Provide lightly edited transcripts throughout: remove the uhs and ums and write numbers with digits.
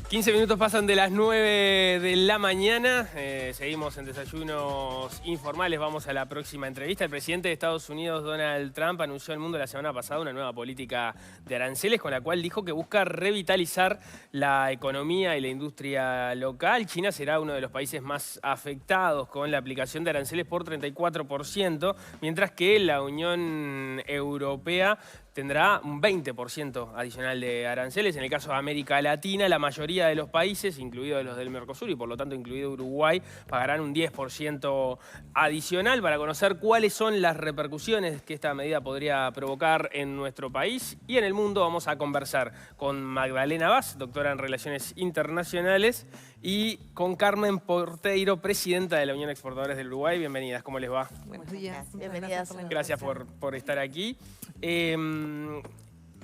15 minutos pasan de las 9 de la mañana. Seguimos en Desayunos Informales. Vamos a la próxima entrevista. El presidente de Estados Unidos, Donald Trump, anunció al mundo la semana pasada una nueva política de aranceles con la cual dijo que busca revitalizar la economía y la industria local. China será uno de los países más afectados con la aplicación de aranceles por 34%, mientras que la Unión Europea tendrá un 20% adicional de aranceles. En el caso de América Latina, la mayoría de los países, incluidos los del Mercosur y por lo tanto incluido Uruguay, pagarán un 10% adicional. Para conocer cuáles son las repercusiones que esta medida podría provocar en nuestro país y en el mundo, vamos a conversar con Magdalena Vaz, doctora en Relaciones Internacionales, y con Carmen Porteiro, presidenta de la Unión de Exportadores del Uruguay. Bienvenidas, ¿cómo les va? Buenos días. Bienvenidas. Gracias por estar aquí.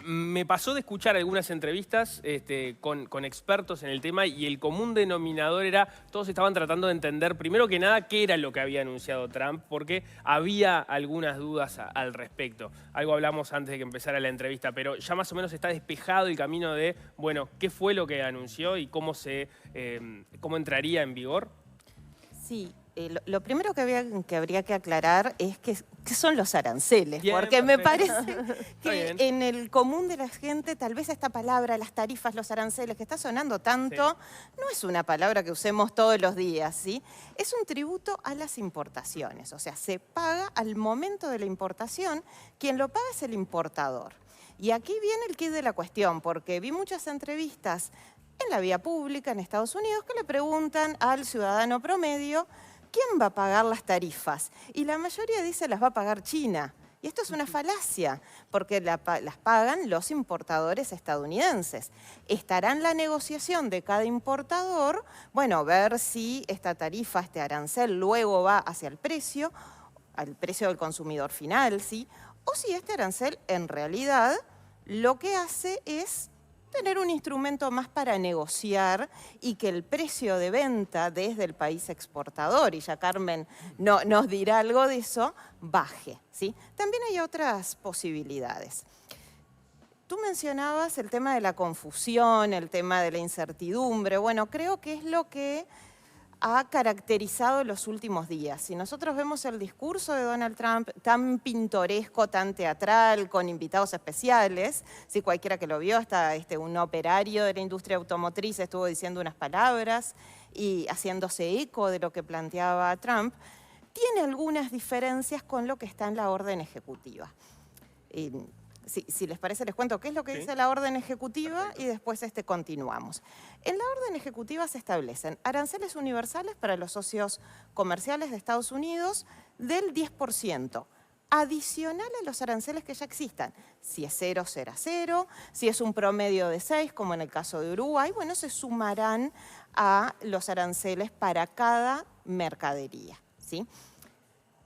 Me pasó de escuchar algunas entrevistas con expertos en el tema y el común denominador era, todos estaban tratando de entender, primero que nada, qué era lo que había anunciado Trump, porque había algunas dudas al respecto. Algo hablamos antes de que empezara la entrevista, pero ya más o menos está despejado el camino de, bueno, qué fue lo que anunció y cómo entraría en vigor. Sí, lo primero que habría que aclarar es qué son los aranceles, Bien, porque me perfecto. parece que en el común de la gente tal vez esta palabra, las tarifas, los aranceles, que está sonando tanto, sí, no es una palabra que usemos todos los días, ¿sí? Es un tributo a las importaciones, o sea, se paga al momento de la importación, quien lo paga es el importador. Y aquí viene el quid de la cuestión, porque vi muchas entrevistas en la vía pública en Estados Unidos que le preguntan al ciudadano promedio ¿quién va a pagar las tarifas? Y la mayoría dice las va a pagar China. Y esto es una falacia, porque las pagan los importadores estadounidenses. Estará en la negociación de cada importador, bueno, ver si esta tarifa, este arancel, luego va hacia el precio, al precio del consumidor final, ¿sí? O si este arancel en realidad lo que hace es tener un instrumento más para negociar y que el precio de venta desde el país exportador, y ya Carmen nos dirá algo de eso, baje, ¿sí? También hay otras posibilidades. Tú mencionabas el tema de la confusión, el tema de la incertidumbre. Bueno, creo que es lo que ha caracterizado los últimos días. Si nosotros vemos el discurso de Donald Trump tan pintoresco, tan teatral, con invitados especiales, si cualquiera que lo vio, hasta un operario de la industria automotriz estuvo diciendo unas palabras y haciéndose eco de lo que planteaba Trump, tiene algunas diferencias con lo que está en la orden ejecutiva. Si les parece, les cuento qué es lo que dice la orden ejecutiva. Perfecto. Y después continuamos. En la orden ejecutiva se establecen aranceles universales para los socios comerciales de Estados Unidos del 10%, adicional a los aranceles que ya existan. Si es 0, será 0. Si es un promedio de 6, como en el caso de Uruguay, bueno, se sumarán a los aranceles para cada mercadería, ¿sí?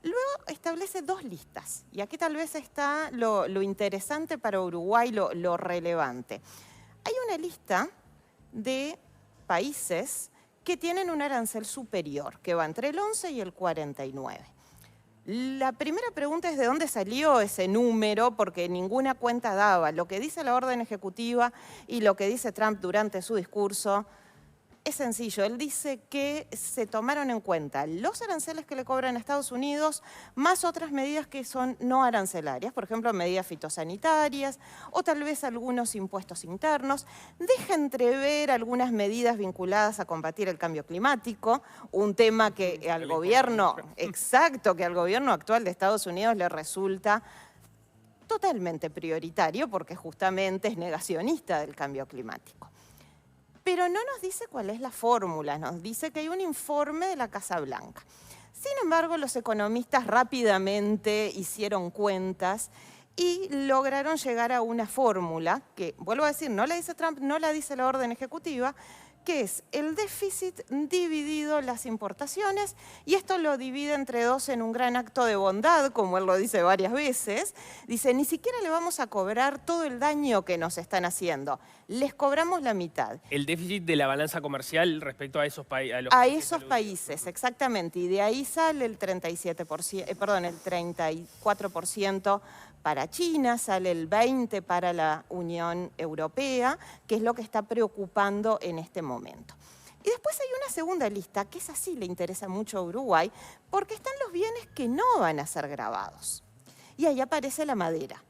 Luego establece dos listas, y aquí tal vez está lo interesante para Uruguay, lo relevante. Hay una lista de países que tienen un arancel superior, que va entre el 11 y el 49. La primera pregunta es de dónde salió ese número, porque ninguna cuenta daba. Lo que dice la orden ejecutiva y lo que dice Trump durante su discurso es sencillo. Él dice que se tomaron en cuenta los aranceles que le cobran a Estados Unidos, más otras medidas que son no arancelarias, por ejemplo, medidas fitosanitarias o tal vez algunos impuestos internos. Deja entrever algunas medidas vinculadas a combatir el cambio climático, un tema que al gobierno, que al gobierno actual de Estados Unidos le resulta totalmente prioritario porque justamente es negacionista del cambio climático. Pero no nos dice cuál es la fórmula, nos dice que hay un informe de la Casa Blanca. Sin embargo, los economistas rápidamente hicieron cuentas y lograron llegar a una fórmula que, vuelvo a decir, no la dice Trump, no la dice la orden ejecutiva, que es el déficit dividido las importaciones, y esto lo divide entre dos en un gran acto de bondad, como él lo dice varias veces. Dice, ni siquiera le vamos a cobrar todo el daño que nos están haciendo, les cobramos la mitad. El déficit de la balanza comercial respecto a esos países. A esos países, exactamente, y de ahí sale el 37%, el 34% para China, sale el 20% para la Unión Europea, que es lo que está preocupando en este momento. Y después hay una segunda lista, que esa sí le interesa mucho a Uruguay, porque están los bienes que no van a ser gravados. Y ahí aparece la madera,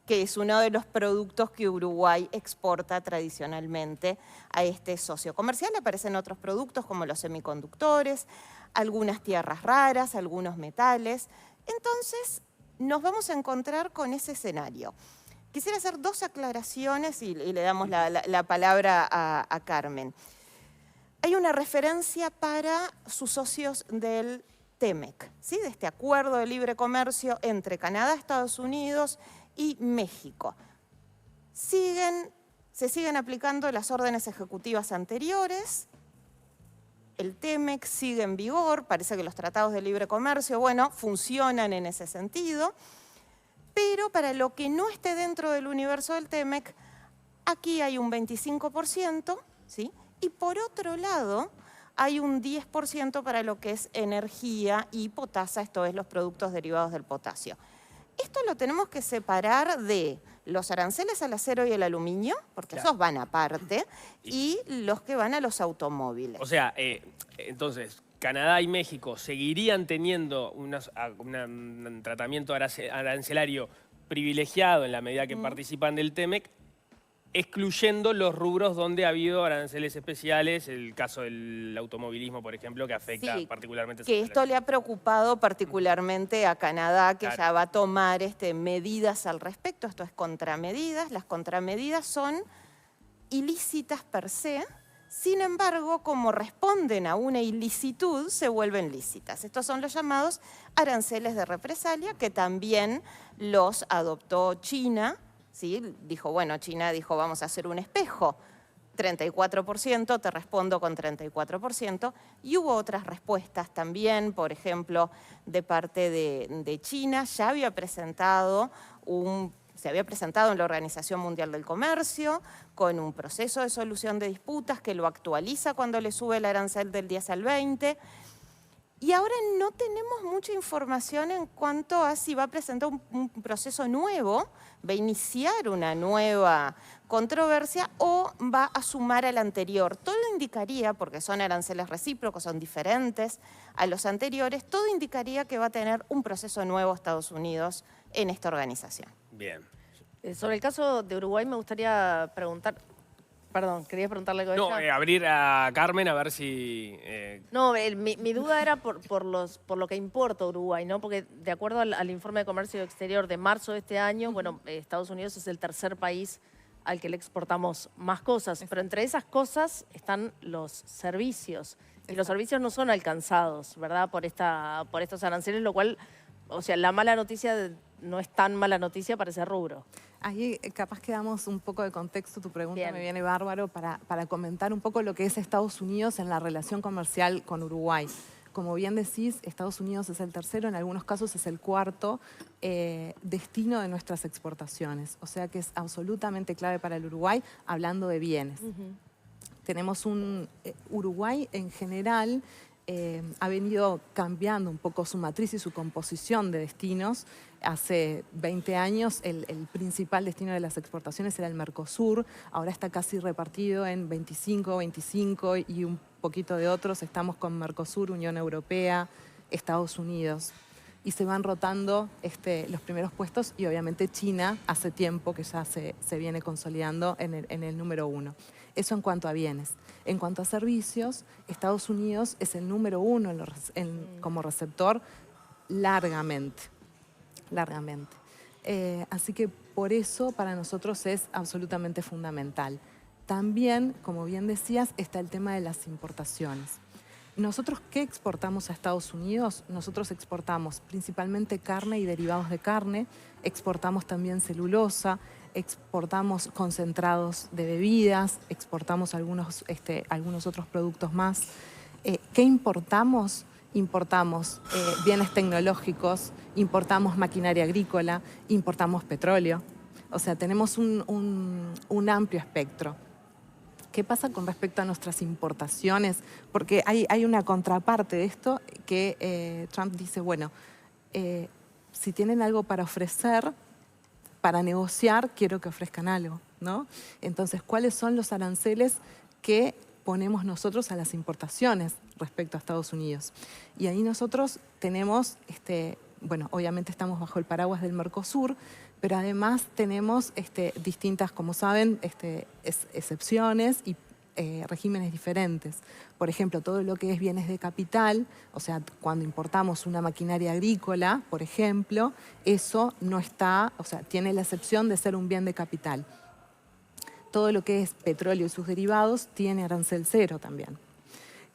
que es uno de los productos que Uruguay exporta tradicionalmente a este socio comercial. Aparecen otros productos como los semiconductores, algunas tierras raras, algunos metales. Entonces, nos vamos a encontrar con ese escenario. Quisiera hacer dos aclaraciones y le damos la palabra a Carmen. Hay una referencia para sus socios del TEMEC, ¿sí? De este acuerdo de libre comercio entre Canadá, Estados Unidos y México. Se siguen aplicando las órdenes ejecutivas anteriores. El TEMEC sigue en vigor, parece que los tratados de libre comercio, bueno, funcionan en ese sentido, pero para lo que no esté dentro del universo del TEMEC, aquí hay un 25%, ¿sí? Y por otro lado, hay un 10% para lo que es energía y potasa, esto es los productos derivados del potasio. Esto lo tenemos que separar de los aranceles al acero y el aluminio, porque esos van aparte, y los que van a los automóviles. O sea, entonces, Canadá y México seguirían teniendo un tratamiento arancelario privilegiado en la medida que participan del TEMEC, excluyendo los rubros donde ha habido aranceles especiales, el caso del automovilismo, por ejemplo, que afecta particularmente. Que esto le ha preocupado particularmente a Canadá, que ya va a tomar medidas al respecto. Esto es contramedidas. Las contramedidas son ilícitas per se, sin embargo, como responden a una ilicitud, se vuelven lícitas. Estos son los llamados aranceles de represalia, que también los adoptó China. ¿Sí? China dijo, vamos a hacer un espejo, 34%, te respondo con 34%, y hubo otras respuestas también, por ejemplo, de parte de China, ya había presentado se había presentado en la Organización Mundial del Comercio con un proceso de solución de disputas que lo actualiza cuando le sube el arancel del 10 al 20%, y ahora no tenemos mucha información en cuanto a si va a presentar un proceso nuevo, va a iniciar una nueva controversia o va a sumar al anterior. Todo indicaría, porque son aranceles recíprocos, son diferentes a los anteriores, todo indicaría que va a tener un proceso nuevo Estados Unidos en esta organización. Bien. Sobre el caso de Uruguay me gustaría preguntar... Perdón, ¿querías preguntarle algo a ella? No, abrir a Carmen a ver si... No, mi duda era por lo que importa Uruguay, ¿no? Porque de acuerdo al informe de comercio exterior de marzo de este año, bueno, Estados Unidos es el tercer país al que le exportamos más cosas, pero entre esas cosas están los servicios. Y los servicios no son alcanzados, ¿verdad? Por estos aranceles, lo cual, o sea, la mala noticia no es tan mala noticia para ese rubro. Ahí capaz que damos un poco de contexto, tu pregunta Bien. Me viene bárbaro para comentar un poco lo que es Estados Unidos en la relación comercial con Uruguay. Como bien decís, Estados Unidos es el tercero, en algunos casos es el cuarto destino de nuestras exportaciones. O sea que es absolutamente clave para el Uruguay, hablando de bienes. Tenemos Uruguay en general ha venido cambiando un poco su matriz y su composición de destinos. Hace 20 años el principal destino de las exportaciones era el Mercosur, ahora está casi repartido en 25 y un poquito de otros. Estamos con Mercosur, Unión Europea, Estados Unidos. Y se van rotando los primeros puestos y obviamente China hace tiempo que ya se viene consolidando en el número 1. Eso en cuanto a bienes. En cuanto a servicios, Estados Unidos es el número 1 como receptor largamente. Así que por eso para nosotros es absolutamente fundamental. También, como bien decías, está el tema de las importaciones. ¿Nosotros qué exportamos a Estados Unidos? Nosotros exportamos principalmente carne y derivados de carne, exportamos también celulosa, exportamos concentrados de bebidas, exportamos algunos otros productos más. ¿Qué importamos? Importamos bienes tecnológicos, importamos maquinaria agrícola, importamos petróleo. O sea, tenemos un amplio espectro. ¿Qué pasa con respecto a nuestras importaciones? Porque hay una contraparte de esto que Trump dice, bueno, si tienen algo para ofrecer, para negociar quiero que ofrezcan algo, ¿no? Entonces, ¿cuáles son los aranceles que ponemos nosotros a las importaciones respecto a Estados Unidos? Y ahí nosotros tenemos, bueno, obviamente estamos bajo el paraguas del Mercosur, pero además tenemos distintas, como saben, excepciones y regímenes diferentes. Por ejemplo, todo lo que es bienes de capital, o sea, cuando importamos una maquinaria agrícola, por ejemplo, eso no está, o sea, tiene la excepción de ser un bien de capital. Todo lo que es petróleo y sus derivados tiene arancel cero también.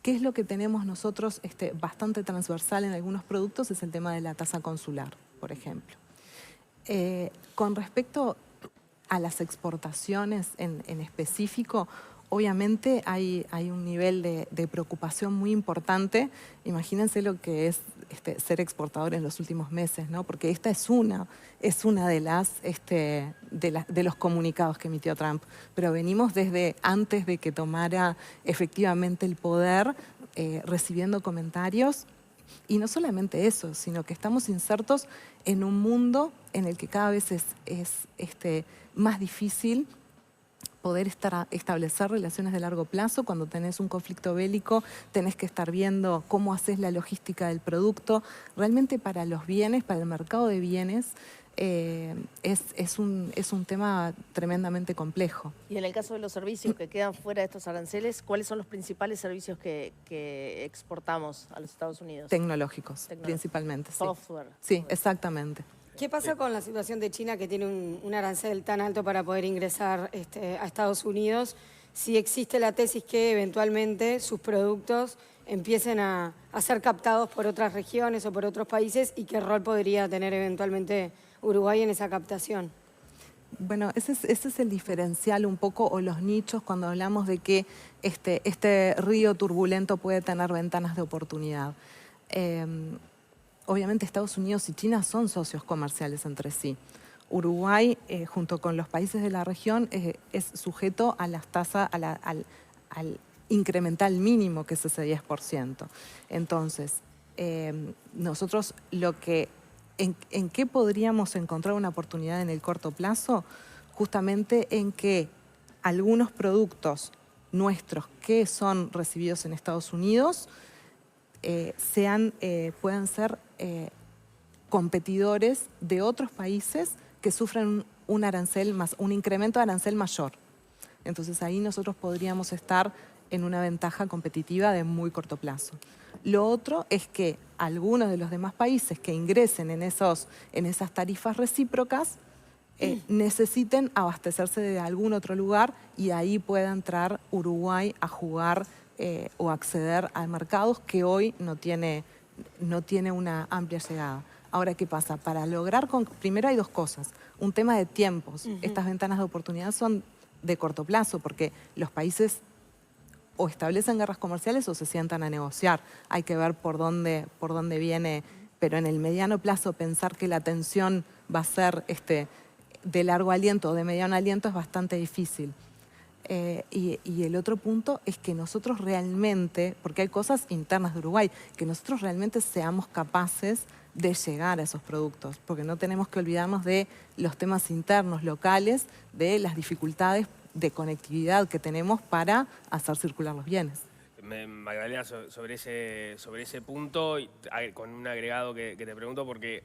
¿Qué es lo que tenemos nosotros bastante transversal en algunos productos? Es el tema de la tasa consular, por ejemplo. Con respecto a las exportaciones en específico, obviamente hay un nivel de preocupación muy importante. Imagínense lo que es ser exportador en los últimos meses, ¿no? Porque esta es una de los comunicados que emitió Trump. Pero venimos desde antes de que tomara efectivamente el poder, recibiendo comentarios. Y no solamente eso, sino que estamos insertos en un mundo en el que cada vez es más difícil poder establecer relaciones de largo plazo. Cuando tenés un conflicto bélico, tenés que estar viendo cómo haces la logística del producto. Realmente para los bienes, para el mercado de bienes, es un tema tremendamente complejo. Y en el caso de los servicios que quedan fuera de estos aranceles, ¿cuáles son los principales servicios que exportamos a los Estados Unidos? Tecnológicos, principalmente. Software. Sí, exactamente. ¿Qué pasa con la situación de China, que tiene un arancel tan alto para poder ingresar a Estados Unidos, si existe la tesis que eventualmente sus productos empiecen a ser captados por otras regiones o por otros países, y qué rol podría tener eventualmente Uruguay en esa captación? Bueno, ese es el diferencial un poco, o los nichos, cuando hablamos de que este río turbulento puede tener ventanas de oportunidad. Obviamente Estados Unidos y China son socios comerciales entre sí. Uruguay, junto con los países de la región, es sujeto a las tasas, al incremental mínimo, que es ese 10%. Entonces, nosotros ¿en qué podríamos encontrar una oportunidad en el corto plazo? Justamente en que algunos productos nuestros que son recibidos en Estados Unidos puedan ser competidores de otros países que sufren un incremento de arancel mayor. Entonces ahí nosotros podríamos estar en una ventaja competitiva de muy corto plazo. Lo otro es que algunos de los demás países que ingresen en esas tarifas recíprocas necesiten abastecerse de algún otro lugar, y ahí pueda entrar Uruguay a jugar o acceder a mercados que hoy no tiene una amplia llegada. Ahora, ¿qué pasa? Para lograr, primero hay dos cosas. Un tema de tiempos. Estas ventanas de oportunidad son de corto plazo, porque los países o establecen guerras comerciales o se sientan a negociar. Hay que ver por dónde viene, pero en el mediano plazo pensar que la tensión va a ser de largo aliento o de mediano aliento es bastante difícil. Y el otro punto es que nosotros realmente, porque hay cosas internas de Uruguay, que nosotros realmente seamos capaces de llegar a esos productos, porque no tenemos que olvidarnos de los temas internos, locales, de las dificultades de conectividad que tenemos para hacer circular los bienes. Magdalena, sobre ese punto, con un agregado que te pregunto, porque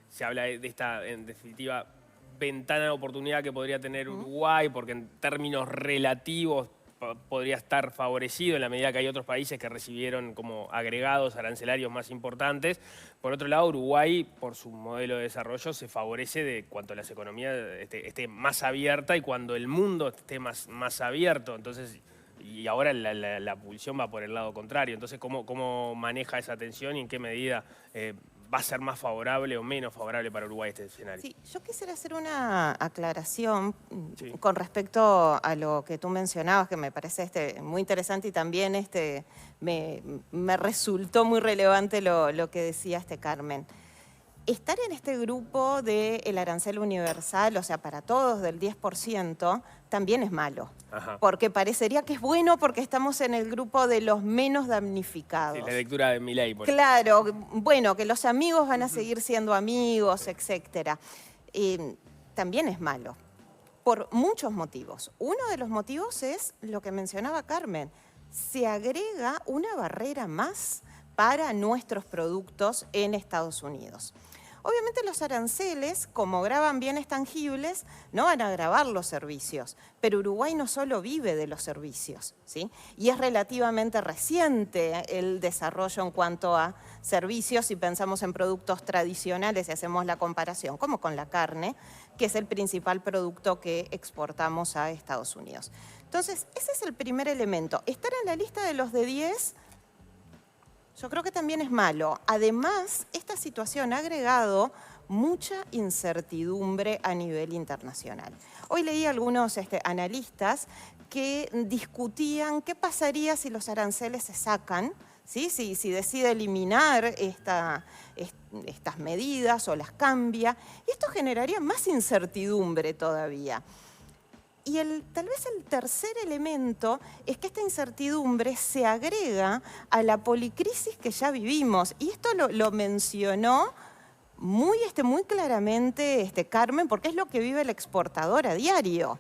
se habla de esta, en definitiva, ventana de oportunidad que podría tener Uruguay, porque en términos relativos podría estar favorecido en la medida que hay otros países que recibieron como agregados arancelarios más importantes. Por otro lado, Uruguay, por su modelo de desarrollo, se favorece de cuanto las economías esté más abierta y cuando el mundo esté más abierto. Entonces, y ahora la pulsión va por el lado contrario. Entonces, ¿cómo maneja esa tensión y en qué medida va a ser más favorable o menos favorable para Uruguay este escenario? Sí, yo quisiera hacer una aclaración con respecto a lo que tú mencionabas, que me parece muy interesante, y también me resultó muy relevante lo que decía Carmen. Estar en este grupo del arancel universal, o sea, para todos del 10%, también es malo. Ajá. Porque parecería que es bueno porque estamos en el grupo de los menos damnificados. Sí, la lectura de Milei. Claro, bueno, que los amigos van a seguir siendo amigos, etcétera. también es malo, por muchos motivos. Uno de los motivos es lo que mencionaba Carmen. Se agrega una barrera más para nuestros productos en Estados Unidos. Obviamente los aranceles, como gravan bienes tangibles, no van a gravar los servicios, pero Uruguay no solo vive de los servicios, ¿sí? Y es relativamente reciente el desarrollo en cuanto a servicios, si pensamos en productos tradicionales y hacemos la comparación, como con la carne, que es el principal producto que exportamos a Estados Unidos. Entonces, ese es el primer elemento. Estar en la lista de los de 10... yo creo que también es malo. Además, esta situación ha agregado mucha incertidumbre a nivel internacional. Hoy leí a algunos analistas que discutían qué pasaría si los aranceles se sacan, ¿sí? Si decide eliminar estas medidas o las cambia. Y esto generaría más incertidumbre todavía. Y tal vez el tercer elemento es que esta incertidumbre se agrega a la policrisis que ya vivimos. Y esto lo mencionó muy claramente Carmen, porque es lo que vive el exportador a diario.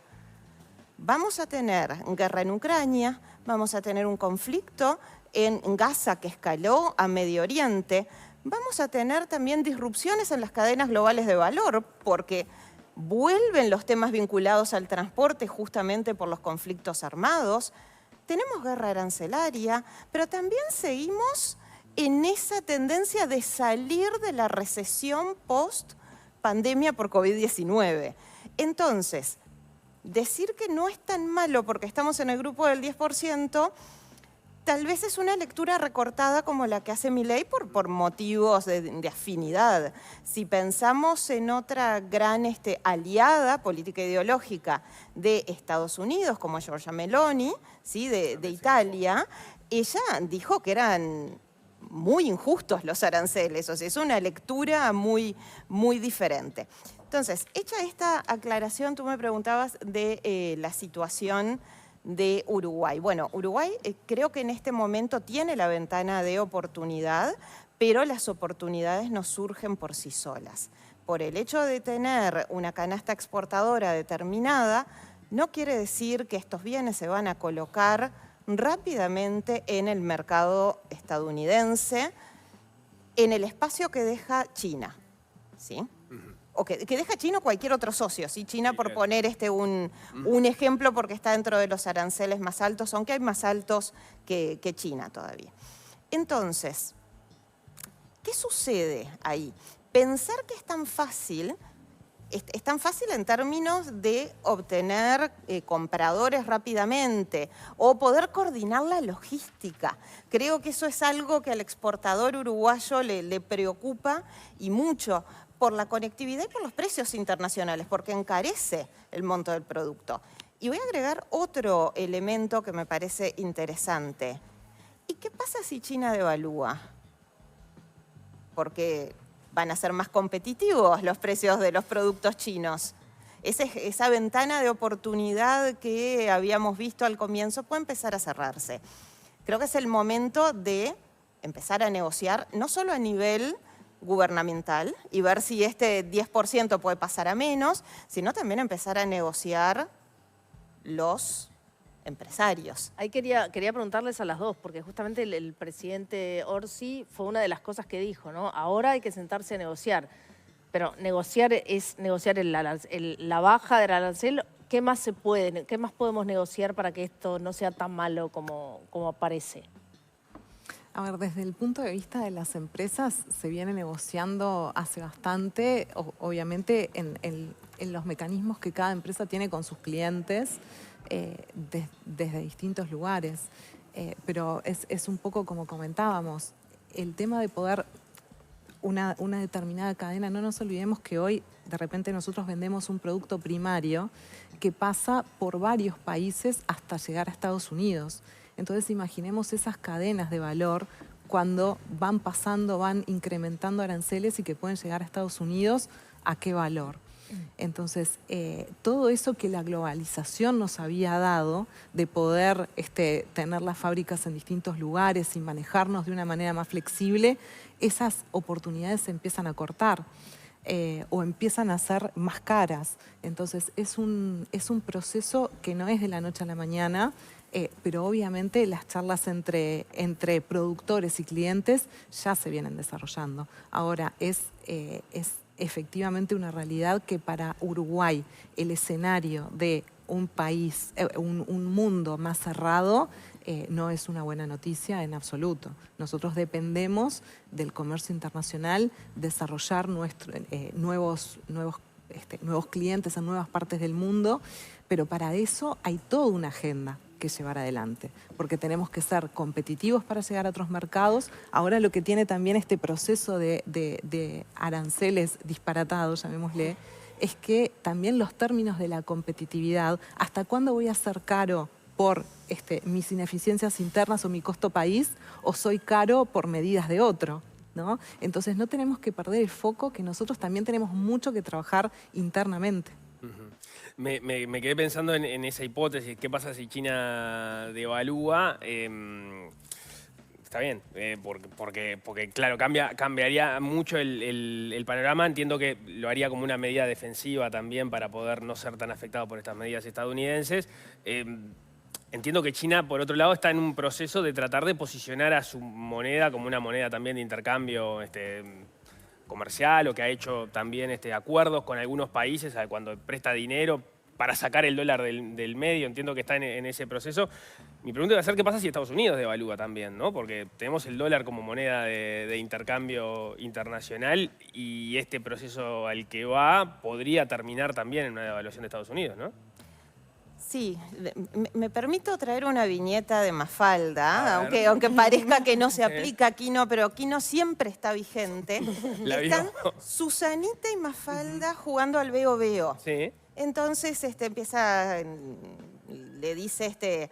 Vamos a tener guerra en Ucrania, vamos a tener un conflicto en Gaza que escaló a Medio Oriente, vamos a tener también disrupciones en las cadenas globales de valor, porque vuelven los temas vinculados al transporte justamente por los conflictos armados. Tenemos guerra arancelaria, pero también seguimos en esa tendencia de salir de la recesión post-pandemia por COVID-19. Entonces, decir que no es tan malo porque estamos en el grupo del 10%, tal vez es una lectura recortada como la que hace Milei por motivos de afinidad. Si pensamos en otra gran aliada política ideológica de Estados Unidos, como Giorgia Meloni, ¿sí? de Italia, ella dijo que eran muy injustos los aranceles, o sea, es una lectura muy diferente. Entonces, hecha esta aclaración, tú me preguntabas de la situación de Uruguay. Bueno, Uruguay creo que en este momento tiene la ventana de oportunidad, pero las oportunidades no surgen por sí solas. Por el hecho de tener una canasta exportadora determinada, no quiere decir que estos bienes se van a colocar rápidamente en el mercado estadounidense, en el espacio que deja China, ¿sí? O que deja China o cualquier otro socio, ¿sí? China, por poner un ejemplo, porque está dentro de los aranceles más altos, aunque hay más altos que China todavía. Entonces, ¿qué sucede ahí? Pensar que es tan fácil en términos de obtener compradores rápidamente o poder coordinar la logística. Creo que eso es algo que al exportador uruguayo le preocupa y mucho, por la conectividad y por los precios internacionales, porque encarece el monto del producto. Y voy a agregar otro elemento que me parece interesante. ¿Y qué pasa si China devalúa? Porque van a ser más competitivos los precios de los productos chinos. Esa ventana de oportunidad que habíamos visto al comienzo puede empezar a cerrarse. Creo que es el momento de empezar a negociar, no solo a nivel gubernamental y ver si este 10% puede pasar a menos, sino también empezar a negociar los empresarios. Ahí quería preguntarles a las dos, porque justamente el presidente Orsi fue una de las cosas que dijo, ¿no? Ahora hay que sentarse a negociar, pero negociar es negociar la baja del arancel. ¿Qué más podemos negociar para que esto no sea tan malo como parece? A ver, desde el punto de vista de las empresas se viene negociando hace bastante, obviamente en los mecanismos que cada empresa tiene con sus clientes desde distintos lugares. Pero es un poco como comentábamos, el tema de poder una determinada cadena, no nos olvidemos que hoy de repente nosotros vendemos un producto primario que pasa por varios países hasta llegar a Estados Unidos. Entonces imaginemos esas cadenas de valor cuando van incrementando aranceles y que pueden llegar a Estados Unidos, ¿a qué valor? Entonces, todo eso que la globalización nos había dado, de poder tener las fábricas en distintos lugares y manejarnos de una manera más flexible, esas oportunidades se empiezan a cortar. o empiezan a ser más caras. Entonces es un proceso que no es de la noche a la mañana, pero obviamente las charlas entre productores y clientes ya se vienen desarrollando. Ahora, es efectivamente una realidad que para Uruguay el escenario de un país, un mundo más cerrado, no es una buena noticia en absoluto. Nosotros dependemos del comercio internacional, desarrollar nuevos clientes en nuevas partes del mundo, pero para eso hay toda una agenda que llevar adelante, porque tenemos que ser competitivos para llegar a otros mercados. Ahora lo que tiene también este proceso de aranceles disparatados, llamémosle, es que también los términos de la competitividad, ¿hasta cuándo voy a ser caro por mis ineficiencias internas o mi costo país, o soy caro por medidas de otro, ¿no? Entonces no tenemos que perder el foco, que nosotros también tenemos mucho que trabajar internamente. Me quedé pensando en esa hipótesis, ¿qué pasa si China devalúa? Está bien, porque claro, cambiaría mucho el panorama. Entiendo que lo haría como una medida defensiva también para poder no ser tan afectado por estas medidas estadounidenses. Entiendo que China, por otro lado, está en un proceso de tratar de posicionar a su moneda como una moneda también de intercambio comercial, o que ha hecho también acuerdos con algunos países cuando presta dinero para sacar el dólar del medio. Entiendo que está en ese proceso. Mi pregunta va a ser qué pasa si Estados Unidos devalúa también, ¿no? Porque tenemos el dólar como moneda de intercambio internacional, y este proceso al que va podría terminar también en una devaluación de Estados Unidos, ¿no? Sí, me permito traer una viñeta de Mafalda, aunque parezca que no se aplica aquí, no, pero aquí no siempre está vigente. Están Susanita y Mafalda jugando al veo veo. Sí. Entonces le dice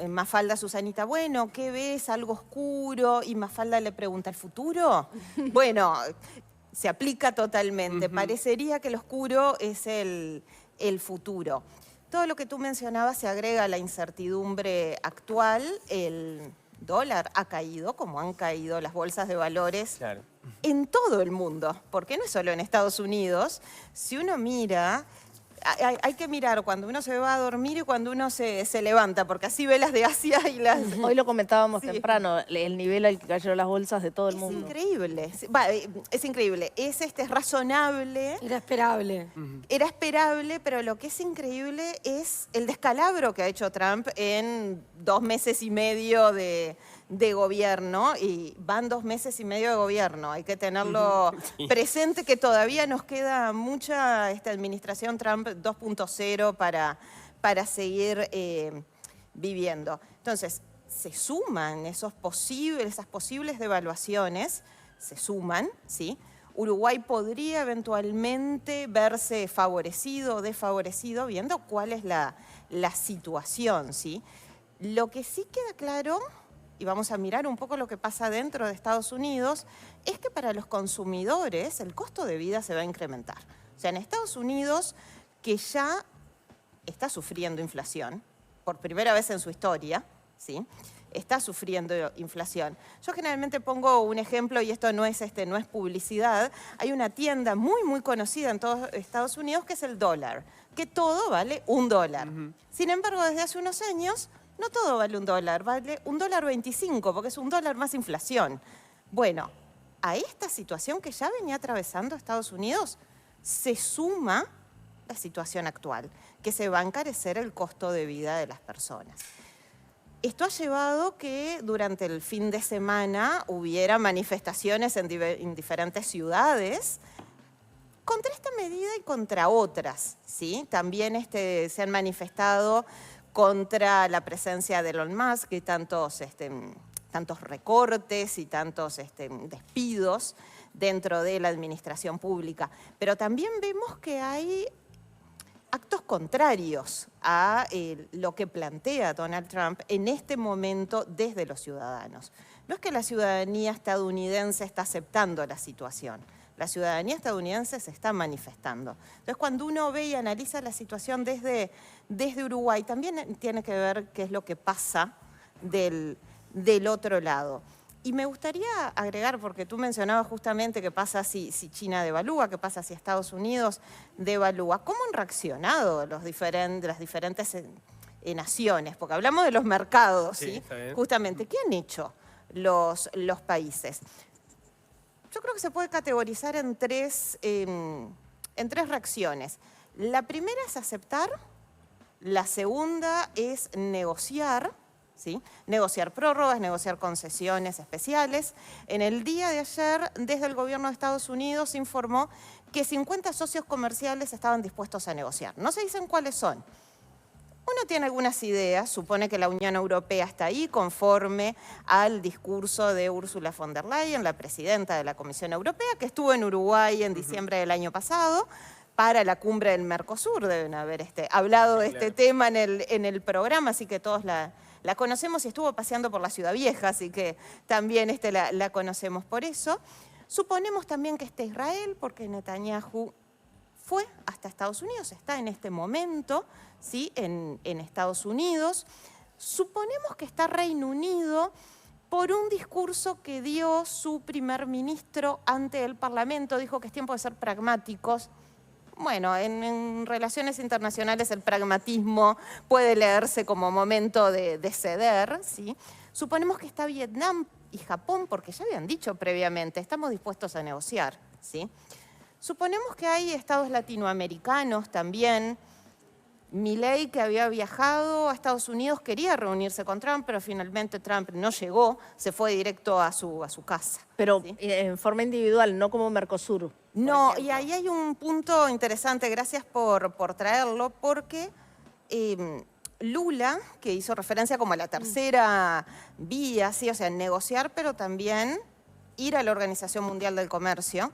Mafalda a Susanita, bueno, ¿qué ves? Algo oscuro. Y Mafalda le pregunta, ¿el futuro? Bueno, se aplica totalmente. Parecería que el oscuro es el futuro. Todo lo que tú mencionabas se agrega a la incertidumbre actual. El dólar ha caído, como han caído las bolsas de valores en todo el mundo, porque no es solo en Estados Unidos. Si uno mira, hay que mirar cuando uno se va a dormir y cuando uno se levanta, porque así ve las de Asia y las... Hoy lo comentábamos temprano, el nivel al que cayeron las bolsas de todo el mundo. Es increíble, es increíble, es razonable. Era esperable. Era esperable, pero lo que es increíble es el descalabro que ha hecho Trump en 2 meses y medio de gobierno, y van 2 meses y medio de gobierno. Hay que tenerlo presente, que todavía nos queda mucha esta administración Trump 2.0 para seguir viviendo. Entonces, se suman esas posibles devaluaciones, se suman, ¿sí? Uruguay podría eventualmente verse favorecido o desfavorecido viendo cuál es la situación, ¿sí? Lo que sí queda claro, y vamos a mirar un poco lo que pasa dentro de Estados Unidos, es que para los consumidores el costo de vida se va a incrementar. O sea, en Estados Unidos, que ya está sufriendo inflación, por primera vez en su historia, ¿sí? Está sufriendo inflación. Yo generalmente pongo un ejemplo, y esto no es publicidad. Hay una tienda muy, muy conocida en todos Estados Unidos que es el dólar, que todo vale $1. Sin embargo, desde hace unos años, no todo vale $1, vale $1.25, porque es $1 más inflación. Bueno, a esta situación que ya venía atravesando Estados Unidos, se suma la situación actual, que se va a encarecer el costo de vida de las personas. Esto ha llevado que durante el fin de semana hubiera manifestaciones en diferentes ciudades contra esta medida y contra otras, ¿sí? También se han manifestado contra la presencia de Elon Musk y tantos recortes y tantos despidos dentro de la administración pública. Pero también vemos que hay actos contrarios a lo que plantea Donald Trump en este momento desde los ciudadanos. No es que la ciudadanía estadounidense está aceptando la situación. La ciudadanía estadounidense se está manifestando. Entonces, cuando uno ve y analiza la situación desde Uruguay, también tiene que ver qué es lo que pasa del otro lado. Y me gustaría agregar, porque tú mencionabas justamente qué pasa si China devalúa, qué pasa si Estados Unidos devalúa. ¿Cómo han reaccionado las diferentes naciones? Porque hablamos de los mercados, ¿sí? Justamente, ¿qué han hecho los países? Yo creo que se puede categorizar en tres reacciones. La primera es aceptar, la segunda es negociar, ¿sí? Negociar prórrogas, negociar concesiones especiales. En el día de ayer, desde el gobierno de Estados Unidos, se informó que 50 socios comerciales estaban dispuestos a negociar. No se dicen cuáles son. Uno tiene algunas ideas, supone que la Unión Europea está ahí conforme al discurso de Ursula von der Leyen, la presidenta de la Comisión Europea, que estuvo en Uruguay en diciembre del año pasado para la cumbre del Mercosur. Deben haber hablado de este tema en el programa, así que todos la conocemos, y estuvo paseando por la Ciudad Vieja, así que también la conocemos por eso. Suponemos también que esté Israel, porque Netanyahu fue hasta Estados Unidos, está en este momento, ¿sí? en Estados Unidos. Suponemos que está Reino Unido por un discurso que dio su primer ministro ante el Parlamento. Dijo que es tiempo de ser pragmáticos. Bueno, en relaciones internacionales el pragmatismo puede leerse como momento de ceder, ¿sí? Suponemos que está Vietnam y Japón, porque ya habían dicho previamente, estamos dispuestos a negociar, ¿sí? Suponemos que hay estados latinoamericanos también. Milei, que había viajado a Estados Unidos, quería reunirse con Trump, pero finalmente Trump no llegó, se fue directo a su casa. Pero ¿sí? En forma individual, no como Mercosur. No, y ahí hay un punto interesante, gracias por traerlo, porque Lula, que hizo referencia como a la tercera vía, ¿sí? O sea, negociar, pero también ir a la Organización Mundial del Comercio,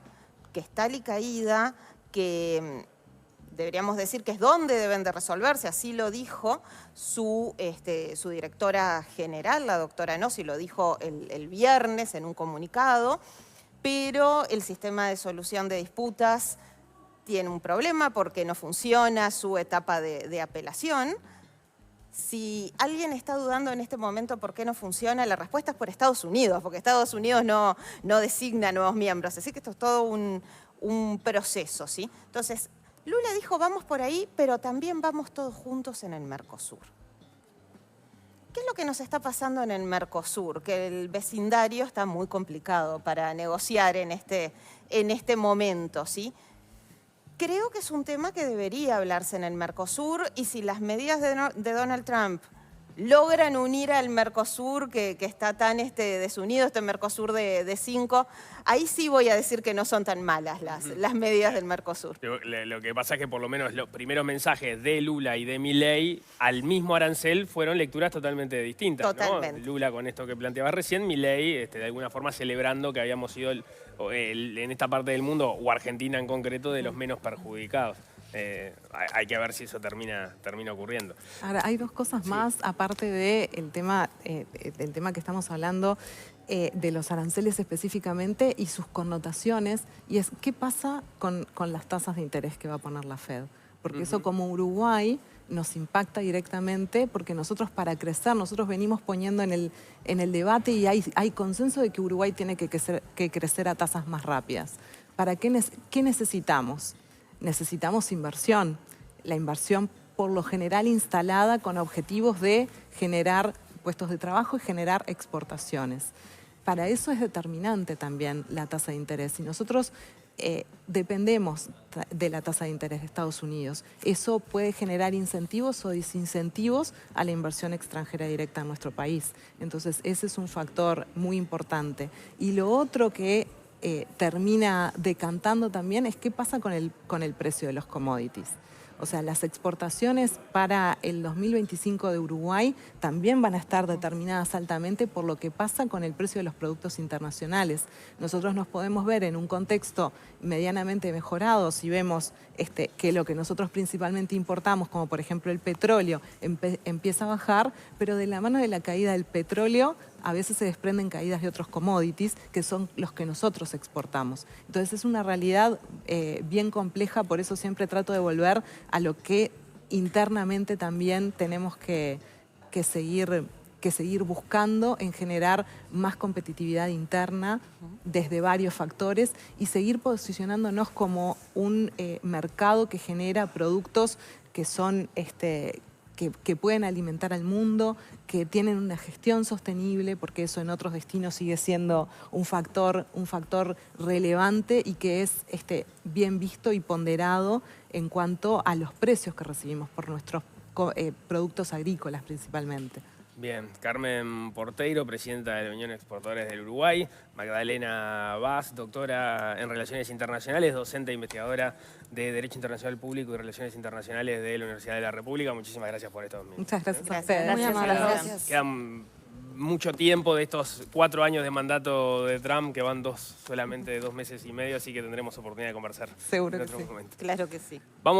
que está alicaída, que deberíamos decir que es donde deben de resolverse, así lo dijo su directora general, la doctora Nossi, lo dijo el viernes en un comunicado, pero el sistema de solución de disputas tiene un problema porque no funciona su etapa de apelación. Si alguien está dudando en este momento por qué no funciona, la respuesta es por Estados Unidos, porque Estados Unidos no designa nuevos miembros, así que esto es todo un proceso, ¿sí? Entonces, Lula dijo, vamos por ahí, pero también vamos todos juntos en el Mercosur. ¿Qué es lo que nos está pasando en el Mercosur? Que el vecindario está muy complicado para negociar en este momento, ¿sí? Creo que es un tema que debería hablarse en el Mercosur, y si las medidas de Donald Trump logran unir al Mercosur, que está tan desunido, este Mercosur de 5, ahí sí voy a decir que no son tan malas las medidas del Mercosur. Lo que pasa es que por lo menos los primeros mensajes de Lula y de Milei al mismo arancel fueron lecturas totalmente distintas. Totalmente. ¿No? Lula con esto que planteaba recién, Milei de alguna forma celebrando que habíamos sido en esta parte del mundo, o Argentina en concreto, de los menos perjudicados. Hay que ver si eso termina ocurriendo. Ahora, hay dos cosas más, aparte del tema que estamos hablando, de los aranceles específicamente y sus connotaciones, y es qué pasa con las tasas de interés que va a poner la Fed. Porque eso, como Uruguay, nos impacta directamente, porque nosotros, para crecer, nosotros venimos poniendo en el debate, y hay consenso de que Uruguay tiene que crecer a tasas más rápidas. ¿Para qué necesitamos? Necesitamos inversión. La inversión, por lo general, instalada con objetivos de generar puestos de trabajo y generar exportaciones. Para eso es determinante también la tasa de interés. Y nosotros dependemos de la tasa de interés de Estados Unidos. Eso puede generar incentivos o desincentivos a la inversión extranjera directa en nuestro país. Entonces, ese es un factor muy importante. Y lo otro que termina decantando también es qué pasa con el precio de los commodities. O sea, las exportaciones para el 2025 de Uruguay también van a estar determinadas altamente por lo que pasa con el precio de los productos internacionales. Nosotros nos podemos ver en un contexto medianamente mejorado si vemos que lo que nosotros principalmente importamos, como por ejemplo el petróleo, empieza a bajar, pero de la mano de la caída del petróleo a veces se desprenden caídas de otros commodities que son los que nosotros exportamos. Entonces es una realidad bien compleja, por eso siempre trato de volver a lo que internamente también tenemos que seguir que seguir buscando en generar más competitividad interna desde varios factores y seguir posicionándonos como un mercado que genera productos que son que pueden alimentar al mundo, que tienen una gestión sostenible, porque eso en otros destinos sigue siendo un factor relevante y que es bien visto y ponderado en cuanto a los precios que recibimos por nuestros productos agrícolas principalmente. Bien, Carmen Porteiro, presidenta de la Unión de Exportadores del Uruguay, Magdalena Vaz, doctora en Relaciones Internacionales, docente e investigadora de Derecho Internacional Público y Relaciones Internacionales de la Universidad de la República. Muchísimas gracias por estos minutos. Muchas gracias a Gracias. ustedes. Muy amable, gracias. Quedan mucho tiempo de estos 4 años de mandato de Trump, que van solamente 2 meses y medio, así que tendremos oportunidad de conversar Seguro en que otro sí. momento. Claro que sí. Vamos